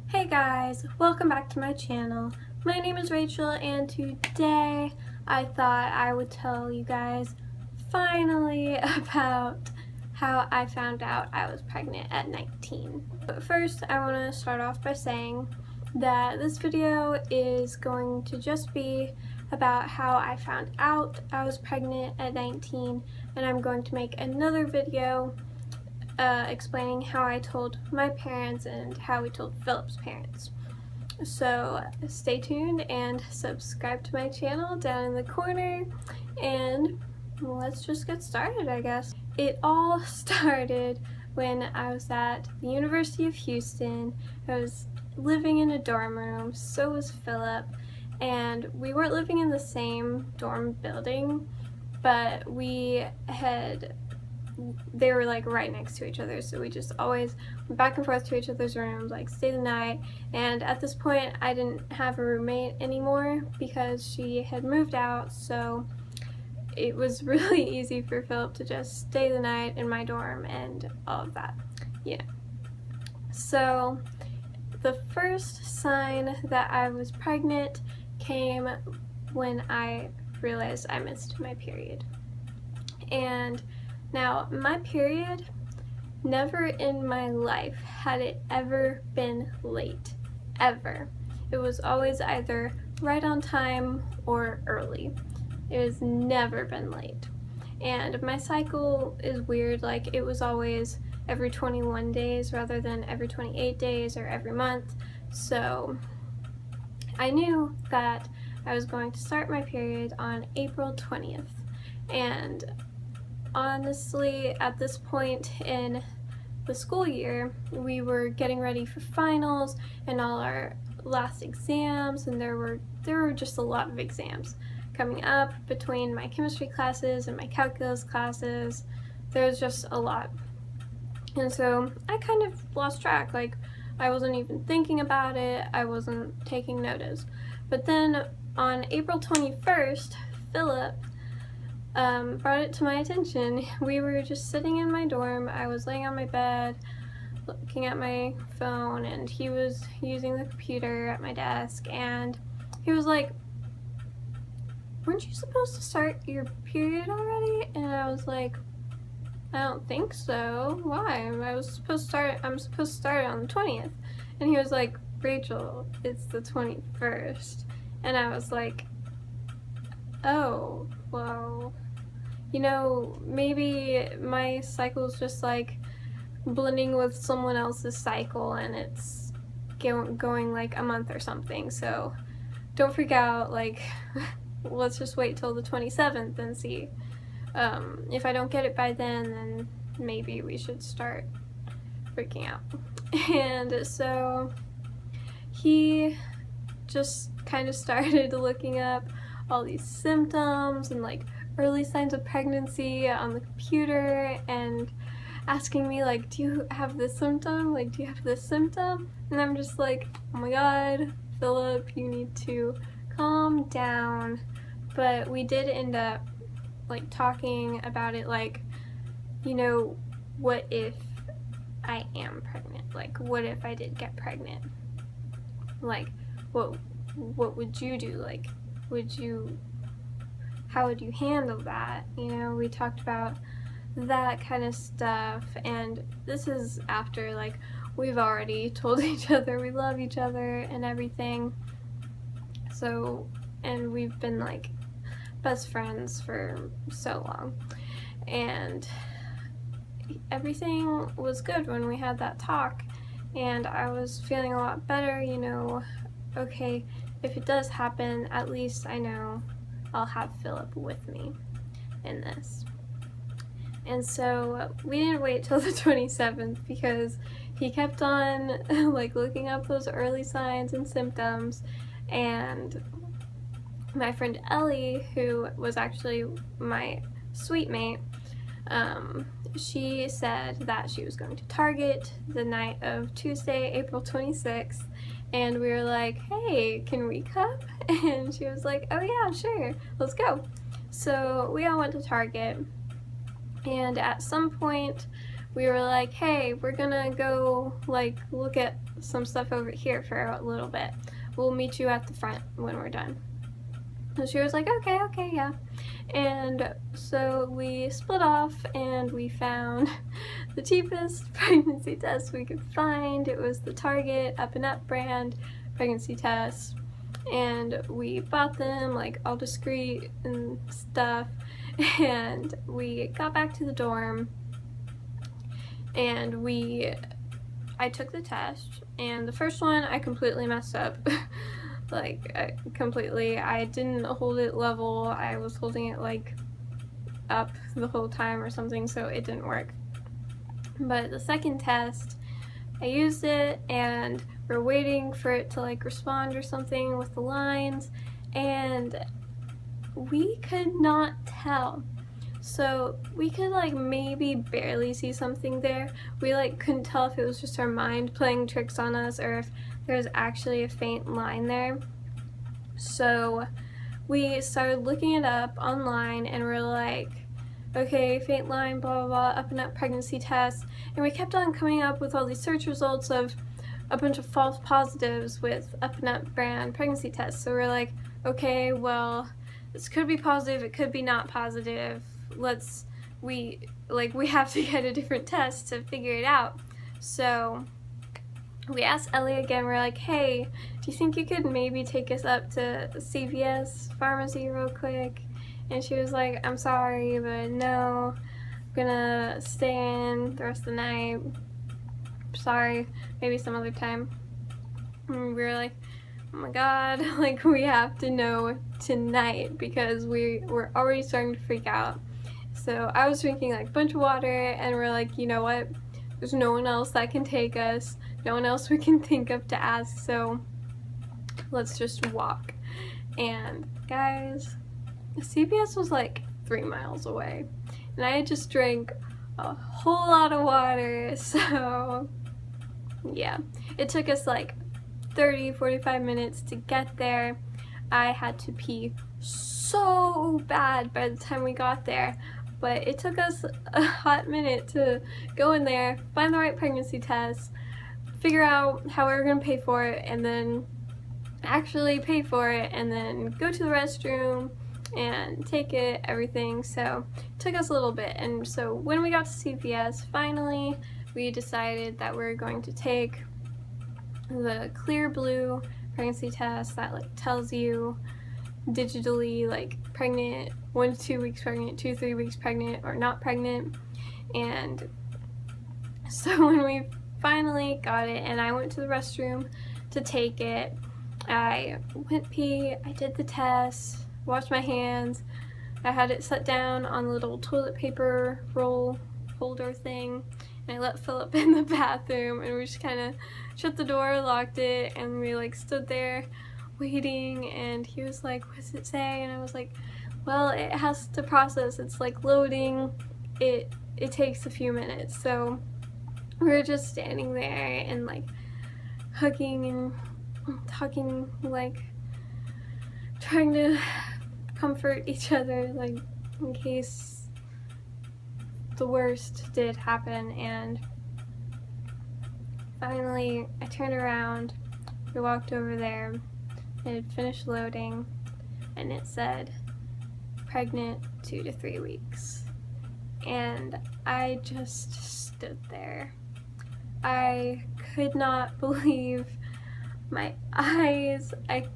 Hey guys, welcome back to my channel. My name is Rachel and today I thought I would tell you guys finally about how I found out I was pregnant at 19. But first I want to start off by saying that this video is going to just be about how I found out I was pregnant at 19, and I'm going to make another video explaining how I told my parents and how we told Philip's parents. So stay tuned and subscribe to my channel down in the corner, and let's just get started, I guess. It all started when I was at the University of Houston. I was living in a dorm room, so was Philip, and we weren't living in the same dorm building, but they were like right next to each other, so we just always went back and forth to each other's rooms, like stay the night. And at this point I didn't have a roommate anymore because she had moved out, so it was really easy for Philip to just stay the night in my dorm and all of that. Yeah. So the first sign that I was pregnant came when I realized I missed my period. And now, my period, never in my life had it ever been late, ever. It was always either right on time or early. It has never been late. And my cycle is weird, like it was always every 21 days rather than every 28 days or every month. So I knew that I was going to start my period on April 20th. And honestly, at this point in the school year, we were getting ready for finals and all our last exams, and there were just a lot of exams coming up between my chemistry classes and my calculus classes. There was just a lot. And so I kind of lost track, like I wasn't even thinking about it, I wasn't taking notice. But then on April 21st, Philip brought it to my attention. We were just sitting in my dorm. I was laying on my bed looking at my phone, and he was using the computer at my desk, and he was like, "Weren't you supposed to start your period already?" And I was like, "I don't think so. Why? I'm supposed to start it on the 20th. And he was like, "Rachel, it's the 21st. And I was like, "Oh, well, you know, maybe my cycle's just like blending with someone else's cycle and it's going like a month or something, so don't freak out, like let's just wait till the 27th and see. If I don't get it by then maybe we should start freaking out." And so he just kind of started looking up all these symptoms and like early signs of pregnancy on the computer and asking me like, "Do you have this symptom? Like, do you have this symptom?" And I'm just like, "Oh my god, Philip, you need to calm down." But we did end up like talking about it, like, you know, what if I am pregnant? Like, what if I did get pregnant? Like, what would you do? Like, how would you handle that? You know, we talked about that kind of stuff, and this is after like we've already told each other we love each other and everything. So, and we've been like best friends for so long, and everything was good when we had that talk, and I was feeling a lot better, you know. Okay, if it does happen, at least I know I'll have Philip with me in this. And so we didn't wait till the 27th because he kept on like looking up those early signs and symptoms, and my friend Ellie, who was actually my suite mate, she said that she was going to Target the night of Tuesday, April 26th, and we were like, "Hey, can we come?" And she was like, "Oh yeah, sure, let's go." So we all went to Target, and at some point we were like, "Hey, we're gonna go like look at some stuff over here for a little bit. We'll meet you at the front when we're done." And she was like, okay, yeah. And so we split off and we found the cheapest pregnancy test we could find. It was the Target Up and Up brand pregnancy test. And we bought them, like, all discreet and stuff. And we got back to the dorm and I took the test, and the first one I completely messed up. Like, completely. I didn't hold it level. I was holding it, like, up the whole time or something, so it didn't work. But the second test, I used it, and we're waiting for it to, like, respond or something with the lines, and we could not tell. So we could, like, maybe barely see something there. We, like, couldn't tell if it was just our mind playing tricks on us or if there's actually a faint line there. So we started looking it up online and we're like, okay, faint line, blah, blah, blah, Up and Up pregnancy test. And we kept on coming up with all these search results of a bunch of false positives with Up and Up brand pregnancy tests. So we're like, okay, well, this could be positive, it could be not positive. We have to get a different test to figure it out. So we asked Ellie again, we're like, hey, do you think you could maybe take us up to CVS Pharmacy real quick? And she was like, I'm sorry, but no, I'm gonna stay in the rest of the night. Sorry, maybe some other time. And we were like, oh my god, like, we have to know tonight because we were already starting to freak out. So I was drinking, like, a bunch of water, and we're like, you know what? There's no one else that can take us. No one else we can think of to ask, so let's just walk. And guys, CVS was like 3 miles away, and I had just drank a whole lot of water, so yeah. It took us like 30-45 minutes to get there. I had to pee so bad by the time we got there, but it took us a hot minute to go in there, find the right pregnancy test, figure out how we were going to pay for it, and then actually pay for it, and then go to the restroom and take it, everything. So it took us a little bit. And so when we got to CVS, finally we decided that we're going to take the clear blue pregnancy test that, like, tells you digitally, like, pregnant, 1 to 2 weeks pregnant, 2 to 3 weeks pregnant, or not pregnant. And so when we finally got it and I went to the restroom to take it, I went pee, I did the test, washed my hands, I had it set down on the little toilet paper roll holder thing, and I let Philip in the bathroom, and we just kind of shut the door, locked it, and we, like, stood there waiting, and he was like, what does it say? And I was like, well, it has to process, it's like loading, it takes a few minutes. So we were just standing there and, like, hugging and talking, like, trying to comfort each other, like, in case the worst did happen. And finally I turned around, we walked over there, it had finished loading, and it said pregnant 2 to 3 weeks. And I just stood there. I could not believe my eyes. I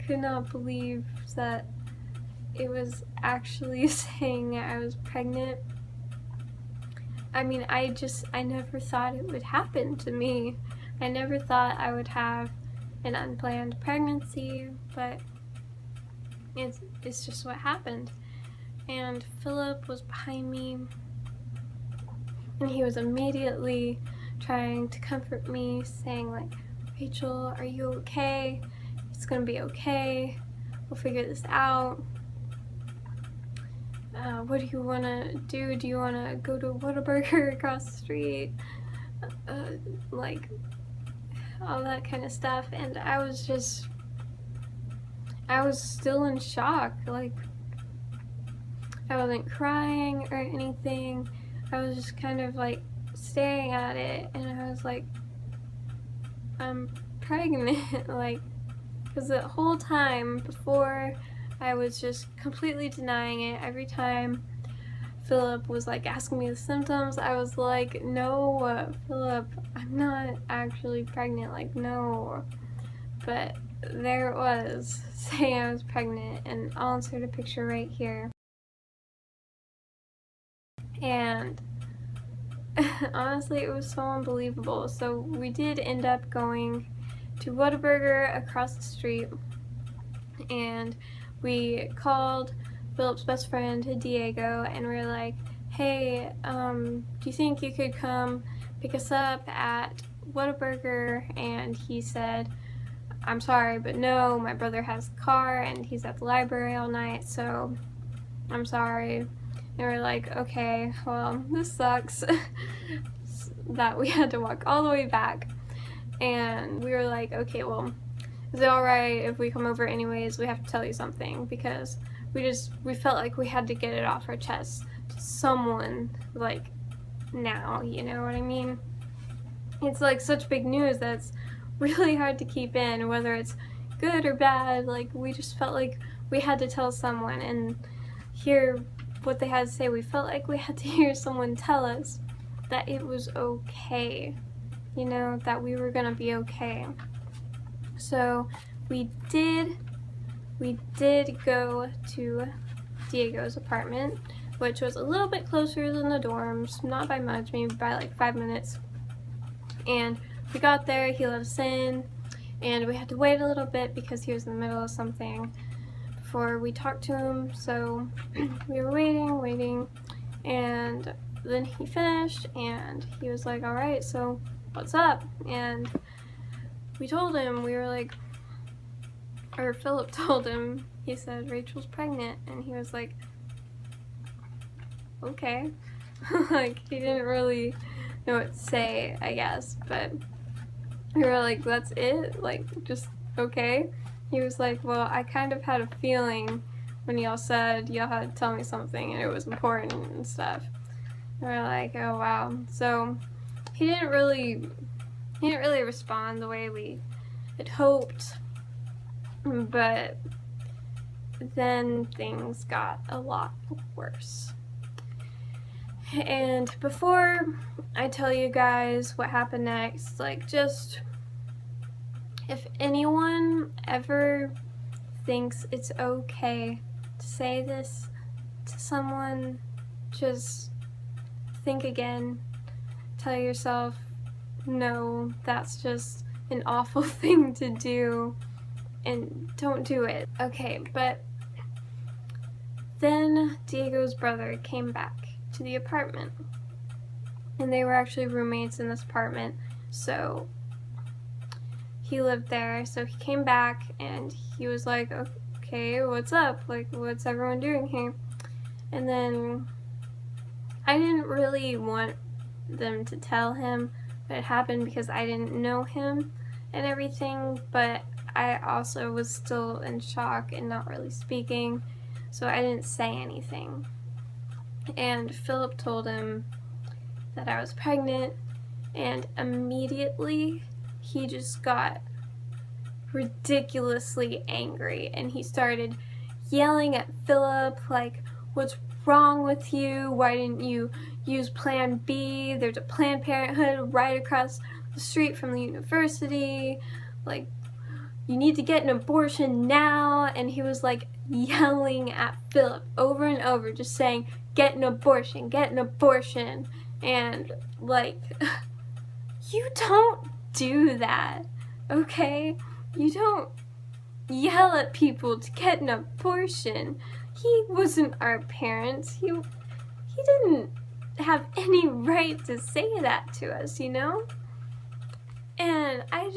could not believe that it was actually saying I was pregnant. I mean, I never thought it would happen to me. I never thought I would have an unplanned pregnancy, but it's just what happened. And Philip was behind me, and he was immediately trying to comfort me, saying, like, Rachel, are you okay? It's gonna be okay. We'll figure this out. What do you want to do? Do you want to go to Whataburger across the street? Like, all that kind of stuff. And I was still in shock. Like, I wasn't crying or anything. I was just kind of, like, staring at it, and I was like, I'm pregnant. Like, because the whole time before, I was just completely denying it. Every time Philip was like asking me the symptoms, I was like, no, Philip, I'm not actually pregnant. Like, no. But there it was, saying I was pregnant, and I'll insert a picture right here. And honestly, it was so unbelievable. So we did end up going to Whataburger across the street, and we called Philip's best friend, Diego, and we were like, hey, do you think you could come pick us up at Whataburger? And he said, I'm sorry, but no, my brother has a car and he's at the library all night, so I'm sorry. And we're like, okay, well, this sucks that we had to walk all the way back. And we were like, okay, well, is it alright if we come over anyways? We have to tell you something, because we felt like we had to get it off our chest to someone, like, now, you know what I mean? It's like such big news that's really hard to keep in, whether it's good or bad. Like, we just felt like we had to tell someone and hear what they had to say. We felt like we had to hear someone tell us that it was okay, you know, that we were gonna be okay. So we did go to Diego's apartment, which was a little bit closer than the dorms, not by much, maybe by like 5 minutes. And we got there, he let us in, and we had to wait a little bit because he was in the middle of something before we talked to him. So we were waiting, and then he finished, and he was like, all right, so what's up? And we told him, we were like, or Philip told him, he said, Rachel's pregnant, and he was like, okay. Like, he didn't really know what to say, I guess, but we were like, that's it? Like, just okay? He was like, well, I kind of had a feeling when y'all said y'all had to tell me something and it was important and stuff. And we're like, oh wow. So he didn't really respond the way we had hoped, but then things got a lot worse. And before I tell you guys what happened next, like, just, if anyone ever thinks it's okay to say this to someone, just think again. Tell yourself, no, that's just an awful thing to do, and don't do it. Okay, but then Diego's brother came back to the apartment, and they were actually roommates in this apartment, so he lived there. So he came back and he was like, okay, what's up? Like, what's everyone doing here? And then I didn't really want them to tell him what had happened because I didn't know him and everything, but I also was still in shock and not really speaking, so I didn't say anything. And Philip told him that I was pregnant, and immediately he just got ridiculously angry, and he started yelling at Philip, like, what's wrong with you? Why didn't you use Plan B? There's a Planned Parenthood right across the street from the university. Like, you need to get an abortion now. And he was like yelling at Philip over and over, just saying, get an abortion, get an abortion. And like, you don't do that, okay? You don't yell at people to get an abortion. He wasn't our parents. He didn't have any right to say that to us, you know? And I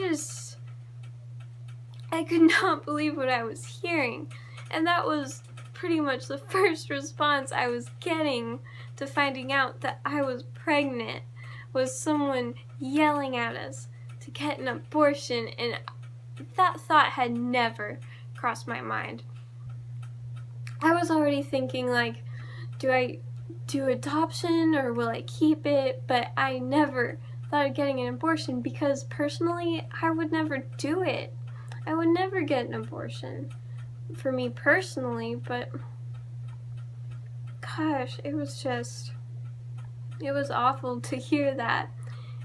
could not believe what I was hearing. And that was pretty much the first response I was getting to finding out that I was pregnant, was someone yelling at us to get an abortion, and that thought had never crossed my mind. I was already thinking, like, do I do adoption or will I keep it? But I never thought of getting an abortion because personally, I would never do it. I would never get an abortion for me personally, but gosh, it was awful to hear that.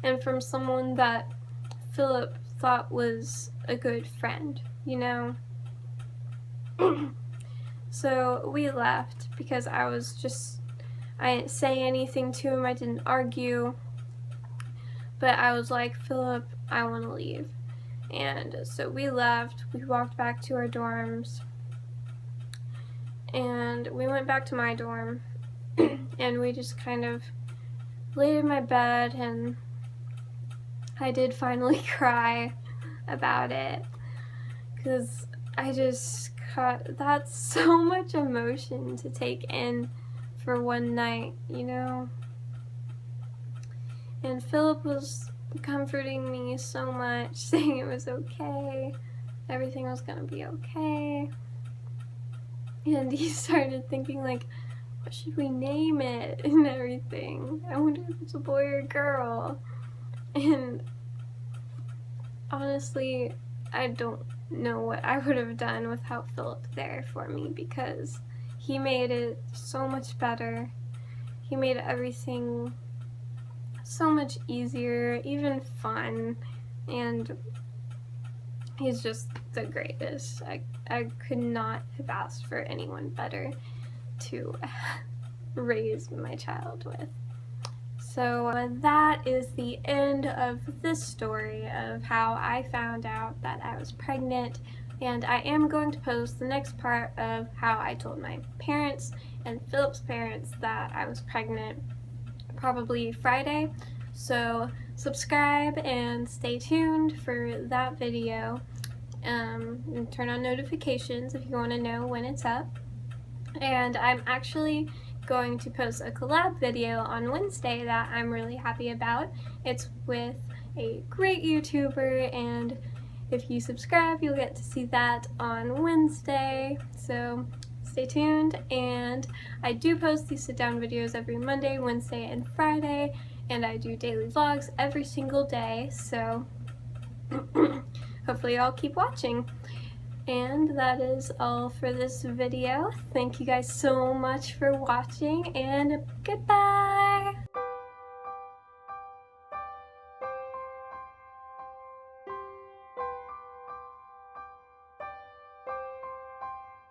And from someone that Philip thought was a good friend, you know? So we left because I didn't say anything to him, I didn't argue, but I was like, Philip, I want to leave. And so we left, we walked back to our dorms, and we went back to my dorm, and we just kind of laid in my bed, and I did finally cry about it, because that's so much emotion to take in for one night, you know? And Philip was comforting me so much, saying it was okay, everything was gonna be okay. And he started thinking, like, what should we name it and everything? I wonder if it's a boy or a girl. And honestly, I don't know what I would have done without Philip there for me, because he made it so much better. He made everything so much easier, even fun, and he's just the greatest. I could not have asked for anyone better to raise my child with. So that is the end of this story of how I found out that I was pregnant, and I am going to post the next part of how I told my parents and Philip's parents that I was pregnant probably Friday. So subscribe and stay tuned for that video, and turn on notifications if you want to know when it's up. And I'm actually going to post a collab video on Wednesday that I'm really happy about. It's with a great YouTuber, and if you subscribe, you'll get to see that on Wednesday. So stay tuned, and I do post these sit-down videos every Monday, Wednesday, and Friday, and I do daily vlogs every single day, so hopefully y'all keep watching. And that is all for this video. Thank you guys so much for watching, and goodbye!